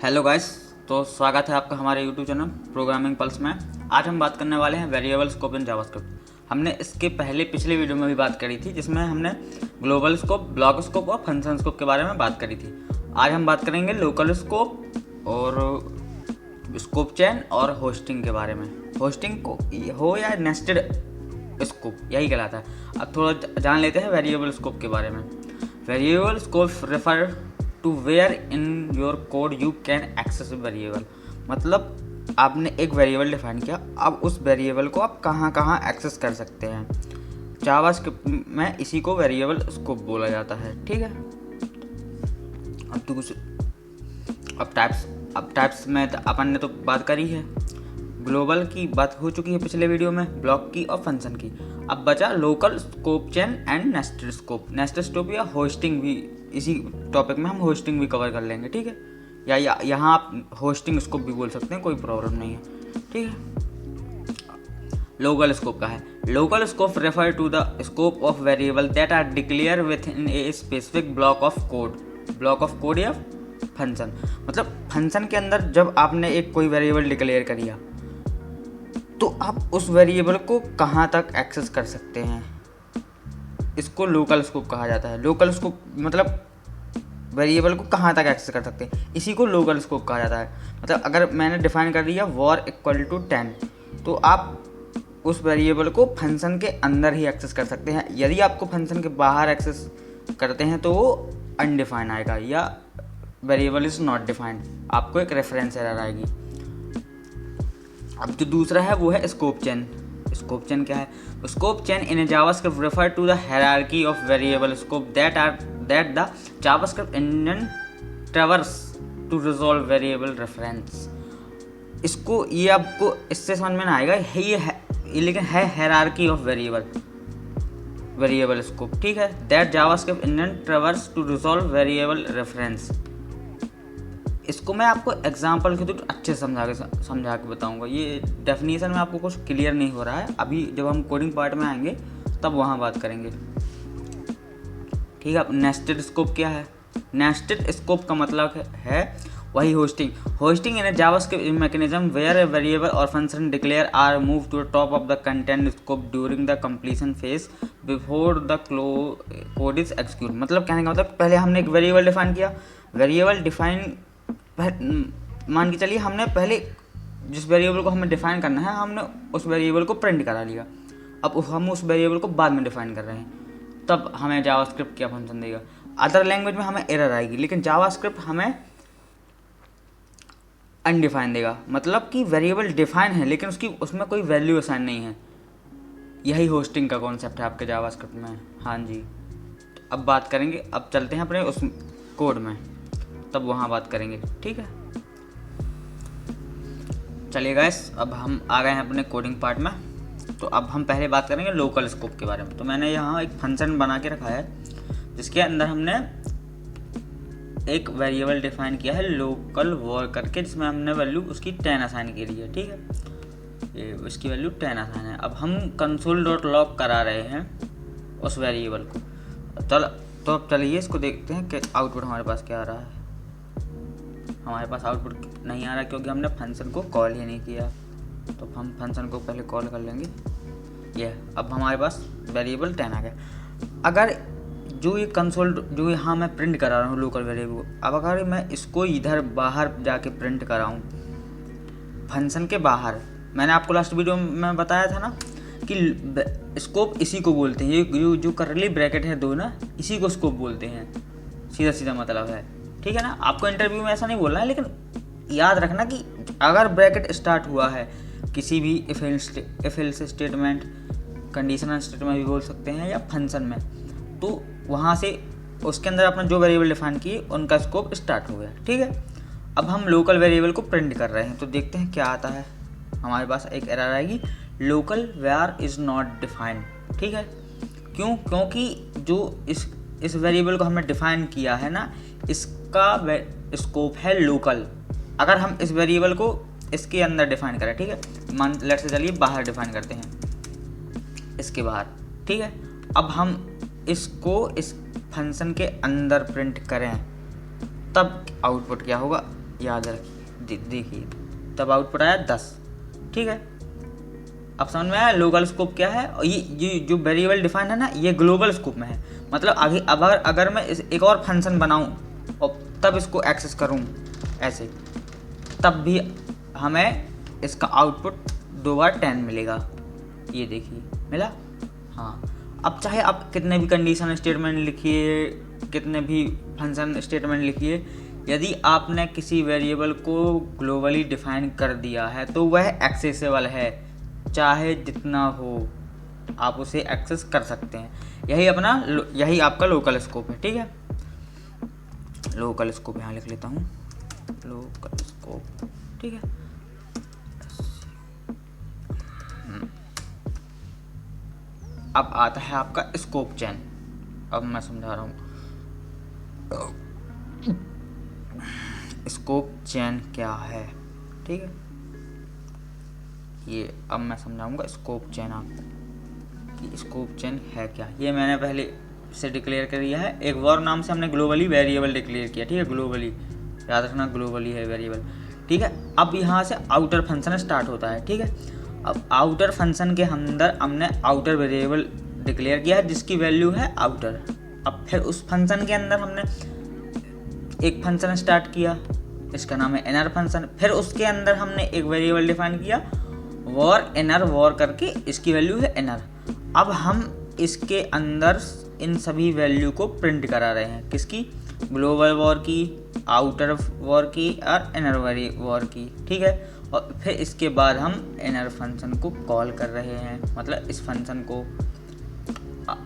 Hello guys. तो स्वागत है आपका हमारे यूट्यूब चैनल प्रोग्रामिंग पल्स में। आज हम बात करने वाले हैं वेरिएबल स्कोप इन जावास्क्रिप्ट। हमने इसके पिछले वीडियो में भी बात करी थी, जिसमें हमने ग्लोबल स्कोप, ब्लॉक स्कोप और फंक्शन स्कोप के बारे में बात करी थी। आज हम बात करेंगे लोकल स्कोप और स्कोप चेन और होस्टिंग के बारे में। होस्टिंग को हो या नेस्टेड स्कोप, यही कहलाता है। अब थोड़ा जान लेते हैं वेरिएबल स्कोप के बारे में। Variable scope refer to where in your code you can access variable. मतलब आपने एक वेरिएबल डिफाइन किया, अब उस वेरिएबल को आप कहाँ कहाँ एक्सेस कर सकते हैं। जावास्क्रिप्ट में इसी को वेरिएबल स्कोप बोला जाता है। ठीक है। अब टाइप्स में अपन ने तो बात करी है, ग्लोबल की बात हो चुकी है पिछले वीडियो में, ब्लॉक की और फंक्शन की। अब बचा local, scope chain and nested scope. Nested scope या होस्टिंग भी, इसी टॉपिक में हम होस्टिंग भी कवर कर लेंगे। ठीक है। या यहाँ आप होस्टिंग स्कोप भी बोल सकते हैं, कोई प्रॉब्लम नहीं है। ठीक है। लोकल स्कोप का है, local scope refer to the scope of variable that are declare within a specific block of code या फंक्शन। मतलब फंक्शन के अंदर जब आपने एक कोई वेरिएबल डिक्लेयर कर दिया, तो आप उस वेरिएबल को कहाँ तक एक्सेस कर सकते हैं, इसको लोकल स्कोप कहा जाता है। लोकल स्कोप मतलब वेरिएबल को कहाँ तक एक्सेस कर सकते हैं, इसी को लोकल स्कोप कहा जाता है। मतलब अगर मैंने डिफाइन कर दिया वॉर इक्वल टू 10, तो आप उस वेरिएबल को फंक्शन के अंदर ही एक्सेस कर सकते हैं। यदि आपको फंक्शन के बाहर एक्सेस करते हैं तो वो अनडिफाइंड आएगा या वेरिएबल इज नॉट डिफाइंड, आपको एक रेफरेंस एरर आएगी। अब जो दूसरा है वो है स्कोप चेन। स्कोप चेन क्या है? Scope chain in JavaScript refer to the hierarchy of variable scope that the JavaScript engine traverse to resolve variable reference. इसको ये आपको इससे समझ में ना आएगा, लेकिन है हायरार्की ऑफ वेरिएबल स्कोप। ठीक है। That JavaScript engine traverse to resolve variable reference. इसको मैं आपको एग्जांपल के थ्रू अच्छे समझा के बताऊंगा। ये डेफिनेशन में आपको कुछ क्लियर नहीं हो रहा है, अभी जब हम कोडिंग पार्ट में आएंगे तब वहाँ बात करेंगे। ठीक है। अब नेस्टेड स्कोप क्या है? नेस्टेड स्कोप का मतलब है वही hoisting in a JavaScript mechanism where a variable और function declare are move to the top of the content scope during the compilation phase before the code is execute. मतलब कहने का मतलब, पहले हमने एक वेरिएबल डिफाइन किया, वेरिएबल डिफाइन मान के चलिए हमने पहले जिस वेरिएबल को हमें डिफाइन करना है, हमने उस वेरिएबल को प्रिंट करा लिया। अब हम उस वेरिएबल को बाद में डिफाइन कर रहे हैं, तब हमें जावास्क्रिप्ट क्या फंक्शन देगा। अदर लैंग्वेज में हमें एरर आएगी, लेकिन जावास्क्रिप्ट हमें अनडिफाइन देगा। मतलब कि वेरिएबल डिफाइन है लेकिन उसमें कोई वैल्यू असाइन नहीं है। यही होस्टिंग का कॉन्सेप्ट है आपके जावास्क्रिप्ट में। हाँ जी। अब बात करेंगे, अब चलते हैं अपने उस कोड में, तब वहाँ बात करेंगे। ठीक है। चलिए गाइस, अब हम आ गए हैं अपने कोडिंग पार्ट में। तो अब हम पहले बात करेंगे लोकल स्कोप के बारे में। तो मैंने यहाँ एक फंक्शन बना के रखा है, जिसके अंदर हमने एक वेरिएबल डिफाइन किया है लोकल वॉर करके, जिसमें हमने वैल्यू उसकी 10 असाइन की है। ठीक है। ये उसकी वैल्यू 10 असाइन है। अब हम console.log करा रहे हैं उस वेरिएबल को। तो अब चलिए इसको देखते हैं कि आउटपुट हमारे पास क्या आ रहा है। हमारे पास आउटपुट नहीं आ रहा क्योंकि हमने फंक्शन को कॉल ही नहीं किया। तो हम फंक्शन को पहले कॉल कर लेंगे। ये अब हमारे पास वेरिएबल 10 आ गया। अगर जो यहाँ मैं प्रिंट करा रहा हूँ लोकल वेरिएबल, अब अगर मैं इसको इधर बाहर जाके प्रिंट कराऊँ फंक्शन के बाहर, मैंने आपको लास्ट वीडियो में बताया था ना कि स्कोप इसी को बोलते हैं। ये जो करली ब्रैकेट है दो ना, इसी को स्कोप बोलते हैं। सीधा मतलब है। ठीक है ना। आपको इंटरव्यू में ऐसा नहीं बोलना है, लेकिन याद रखना कि अगर ब्रैकेट स्टार्ट हुआ है किसी भी if else statement, conditional statement भी बोल सकते हैं, या फंक्शन में, तो वहाँ से उसके अंदर अपना जो वेरिएबल डिफाइन किए उनका स्कोप स्टार्ट हो गया। ठीक है। अब हम लोकल वेरिएबल को प्रिंट कर रहे हैं, तो देखते हैं क्या आता है। हमारे पास एक एरर आएगी, local var is not defined. ठीक है। क्यों? क्योंकि जो इस वेरिएबल को हमने डिफाइन किया है ना, इसका स्कोप है लोकल। अगर हम इस वेरिएबल को इसके अंदर डिफाइन करें, ठीक है, मान लेट से चलिए बाहर डिफाइन करते हैं, इसके बाहर। ठीक है। अब हम इसको इस फंक्शन के अंदर प्रिंट करें, तब आउटपुट क्या होगा? याद रखिए, देखिए तब आउटपुट आया 10। ठीक है, अब समझ में आया लोकल स्कोप क्या है। और ये जो वेरिएबल डिफाइन है ना, ये ग्लोबल स्कोप में है। मतलब आगे अगर मैं एक और फंक्शन बनाऊं और तब इसको एक्सेस करूं ऐसे, तब भी हमें इसका आउटपुट 2 बार 10 मिलेगा। ये देखिए मिला। हाँ, अब चाहे आप कितने भी कंडीशन स्टेटमेंट लिखिए, कितने भी फंक्शन स्टेटमेंट लिखिए, यदि आपने किसी वेरिएबल को ग्लोबली डिफाइन कर दिया है तो वह एक्सेसिबल है, चाहे जितना हो आप उसे एक्सेस कर सकते हैं। यही आपका लोकल स्कोप है। ठीक है, लोकल स्कोप यहाँ लिख लेता हूँ, लोकल स्कोप। ठीक है, अब आता है आपका स्कोप चेन। अब मैं समझा रहा हूँ स्कोप चेन क्या है। ठीक है, ये अब मैं समझाऊंगा स्कोप चेन आपको कि स्कोप चेन है क्या। ये मैंने पहले से डिक्लेयर कर दिया है। एक वॉर नाम से हमने ग्लोबली वेरिएबल डिक्लेयर किया। ठीक है, ग्लोबली याद रखना, ग्लोबली है वेरिएबल। ठीक है, अब यहाँ से आउटर फंक्शन स्टार्ट होता है। ठीक है, अब आउटर फंक्शन के अंदर हमने आउटर वेरिएबल डिक्लेयर किया है जिसकी वैल्यू है आउटर। अब फिर उस फंक्शन के अंदर हमने एक फंक्शन स्टार्ट किया, इसका नाम है इनर फंक्शन। फिर उसके अंदर हमने एक वेरिएबल डिफाइन किया वॉर इनर वॉर करके, इसकी वैल्यू है इनर। अब हम इसके अंदर इन सभी वैल्यू को प्रिंट करा रहे हैं, किसकी, ग्लोबल वॉर की, आउटर वॉर की और इनर वॉर की। ठीक है, और फिर इसके बाद हम इनर फंक्शन को कॉल कर रहे हैं, मतलब इस फंक्शन को।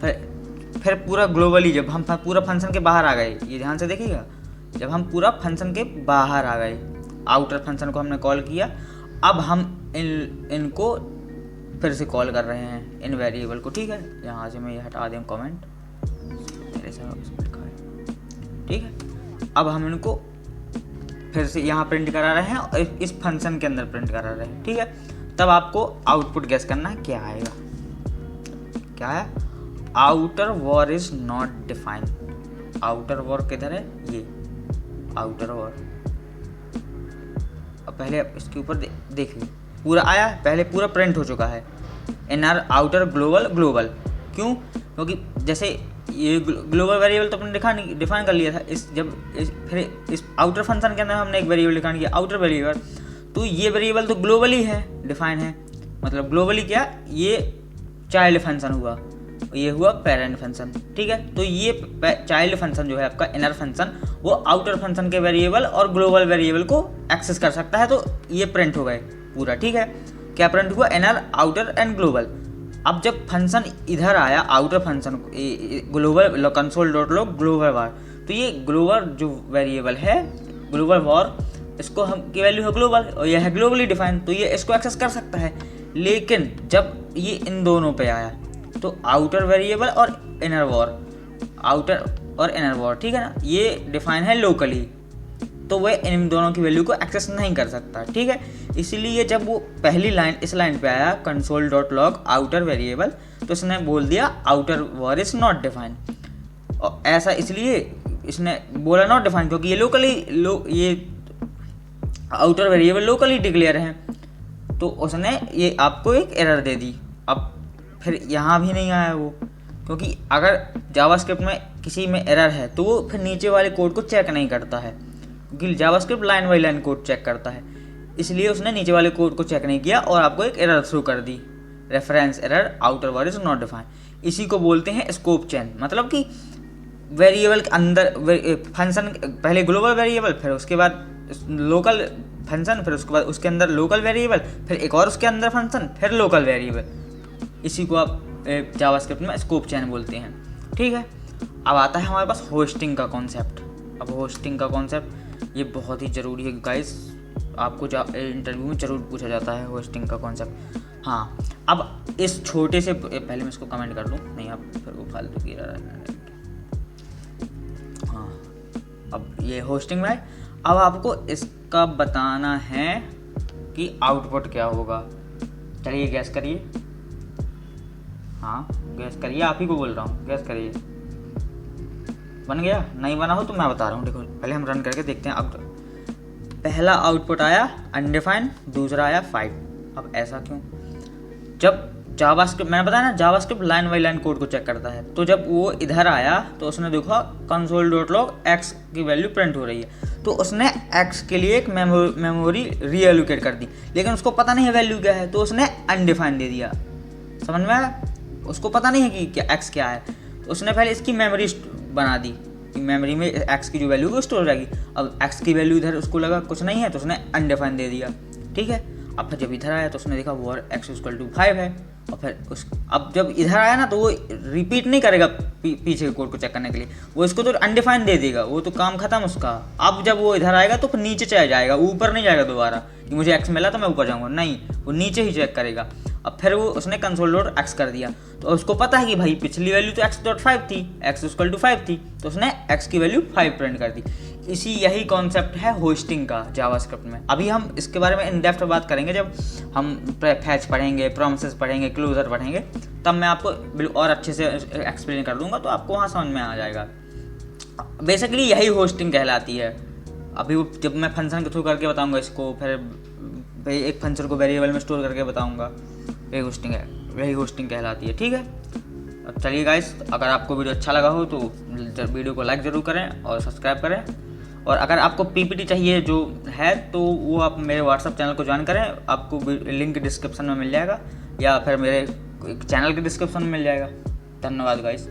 फिर पूरा ग्लोबली जब हम पूरा फंक्शन के बाहर आ गए, ये ध्यान से देखिएगा, जब हम पूरा फंक्शन के बाहर आ गए, आउटर फंक्शन को हमने कॉल किया, अब हम इनको फिर से कॉल कर रहे हैं, इन वेरिएबल को। ठीक है, यहाँ से मैं ये हटा दें कमेंट, मेरे साथ इसमें लिखा है। ठीक है, अब हम इनको फिर से यहाँ प्रिंट करा रहे हैं और इस फंक्शन के अंदर प्रिंट करा रहे हैं। ठीक है, तब आपको आउटपुट गेस करना है क्या आएगा। क्या है, outer var is not defined. Outer war किधर है, ये आउटर वॉर। अब पहले इसके ऊपर देखिए पूरा आया, पहले पूरा प्रिंट हो चुका है, इनर आउटर ग्लोबल ग्लोबल। क्यों, क्योंकि जैसे ये ग्लोबल वेरिएबल तो अपने डिफाइन कर लिया था। फिर इस आउटर फंक्शन के अंदर हमने एक वेरिएबल डिफाइन किया, आउटर वेरिएबल। तो ये वेरिएबल तो ग्लोबली है, डिफाइन है, मतलब ग्लोबली क्या, ये चाइल्ड फंक्शन हुआ, ये हुआ पेरेंट फंक्शन। ठीक है, तो ये चाइल्ड फंक्शन जो है आपका इनर फंक्शन, वो आउटर फंक्शन के वेरिएबल और ग्लोबल वेरिएबल को एक्सेस कर सकता है। तो ये प्रिंट हो गए पूरा। ठीक है, क्या प्रिंट हुआ, इनर आउटर एंड ग्लोबल। अब जब फंक्शन इधर आया, outer function global console dot log global वार, तो ये ग्लोबल जो वेरिएबल है ग्लोबल वॉर, इसको हम की वैल्यू है ग्लोबल और यह है ग्लोबली डिफाइन, तो ये इसको एक्सेस कर सकता है। लेकिन जब ये इन दोनों पे आया तो आउटर वेरिएबल और इनर वॉर, आउटर और इनर वॉर, ठीक है ना, ये डिफाइन है लोकली, तो वह इन दोनों की वैल्यू को एक्सेस नहीं कर सकता। ठीक है, इसलिए जब वो पहली लाइन इस लाइन पे आया console dot log outer variable, तो इसने बोल दिया outer var is not define. और ऐसा इसलिए इसने बोला नॉट डिफाइन क्योंकि ये ये आउटर वेरिएबल लोकली डिक्लेयर है, तो उसने ये आपको एक एरर दे दी। अब फिर यहाँ भी नहीं आया वो, क्योंकि अगर जावास्क्रिप्ट में किसी में एरर है तो वो फिर नीचे वाले कोड को चेक नहीं करता है, क्योंकि JavaScript line by line code check करता है। इसलिए उसने नीचे वाले कोड को चेक नहीं किया और आपको एक एरर थ्रू कर दी, reference error outer var is not define. इसी को बोलते हैं स्कोप चेन, मतलब कि वेरिएबल के अंदर फंक्शन, पहले ग्लोबल वेरिएबल, फिर उसके बाद लोकल फंक्शन, फिर उसके बाद उसके अंदर लोकल वेरिएबल, फिर एक और उसके अंदर फंक्शन, फिर लोकल वेरिएबल। इसी को आप जावास्क्रिप्ट में स्कोप चेन बोलते हैं। ठीक है, अब आता है हमारे पास होस्टिंग का कॉन्सेप्ट। अब होस्टिंग का कॉन्सेप्ट ये बहुत ही ज़रूरी है गाइस, आपको इंटरव्यू में ज़रूर पूछा जाता है होस्टिंग का कॉन्सेप्ट। हाँ, अब इस छोटे से, पहले मैं इसको कमेंट कर दूँ, नहीं आप फिर वो फालतू की हाँ, अब ये होस्टिंग में अब आपको इसका बताना है कि आउटपुट क्या होगा। चलिए गैस करिए, हाँ गैस करिए, आप ही को बोल रहा हूँ, गैस करिए। बन गया? नहीं बना हो तो मैं बता रहा हूँ, देखो पहले हम रन करके देखते हैं। अब पहला आउटपुट आया अनडिफाइंड, दूसरा आया 5। अब ऐसा क्यों? जब जावास्क्रिप्ट, मैंने बताया ना JavaScript line by line code को चेक करता है, तो जब वो इधर आया तो उसने देखा console.log x की वैल्यू प्रिंट हो रही है, तो उसने x के लिए एक मेमोरी रीएलोकेट कर दी, लेकिन उसको पता नहीं है वैल्यू क्या है, तो उसने अनडिफाइंड दे दिया। समझ में आया? उसको पता नहीं है कि क्या x क्या है, तो उसने पहले इसकी मेमोरी बना दी कि मेमोरी में x की जो वैल्यू वो स्टोर हो जाएगी। अब x की वैल्यू इधर उसको लगा कुछ नहीं है, तो उसने अनडिफाइंड दे दिया। ठीक है, अब फिर जब इधर आया तो उसने देखा वो x = 5 है, और फिर अब जब इधर आया ना तो वो रिपीट नहीं करेगा पीछे के कोड को चेक करने के लिए, वो इसको तो अनडिफाइंड दे देगा, वो तो काम खत्म उसका। अब जब वो इधर आएगा तो फिर नीचे चला जाएगा, ऊपर नहीं जाएगा दोबारा कि मुझे x मिला तो मैं ऊपर जाऊँगा, नहीं, वो नीचे ही चेक करेगा। अब फिर वो उसने console.x कर दिया, तो उसको पता है कि भाई पिछली वैल्यू तो x.5 थी, x = 5 थी, तो उसने x की वैल्यू 5 प्रिंट कर दी। यही कॉन्सेप्ट है होस्टिंग का जावास्क्रिप्ट में। अभी हम इसके बारे में इन डेप्थ बात करेंगे जब हम फैच पढ़ेंगे, प्रॉमिसेस पढ़ेंगे, क्लोजर पढ़ेंगे, तब मैं आपको और अच्छे से एक्सप्लेन कर दूंगा, तो आपको वहाँ समझ में आ जाएगा। बेसिकली यही होस्टिंग कहलाती है। अभी वो जब मैं फंक्शन के थ्रू करके बताऊंगा इसको, फिर एक फंक्शन को वेरिएबल में स्टोर करके बताऊंगा, यही होस्टिंग है, वही होस्टिंग कहलाती है। ठीक है, अब चलिए गाइस, अगर आपको वीडियो अच्छा लगा हो तो वीडियो को लाइक ज़रूर करें और सब्सक्राइब करें, और अगर आपको पीपीटी चाहिए जो है तो वो आप मेरे व्हाट्सअप चैनल को ज्वाइन करें, आपको लिंक डिस्क्रिप्शन में मिल जाएगा, या फिर मेरे चैनल के डिस्क्रिप्शन में मिल जाएगा। धन्यवाद गाइस।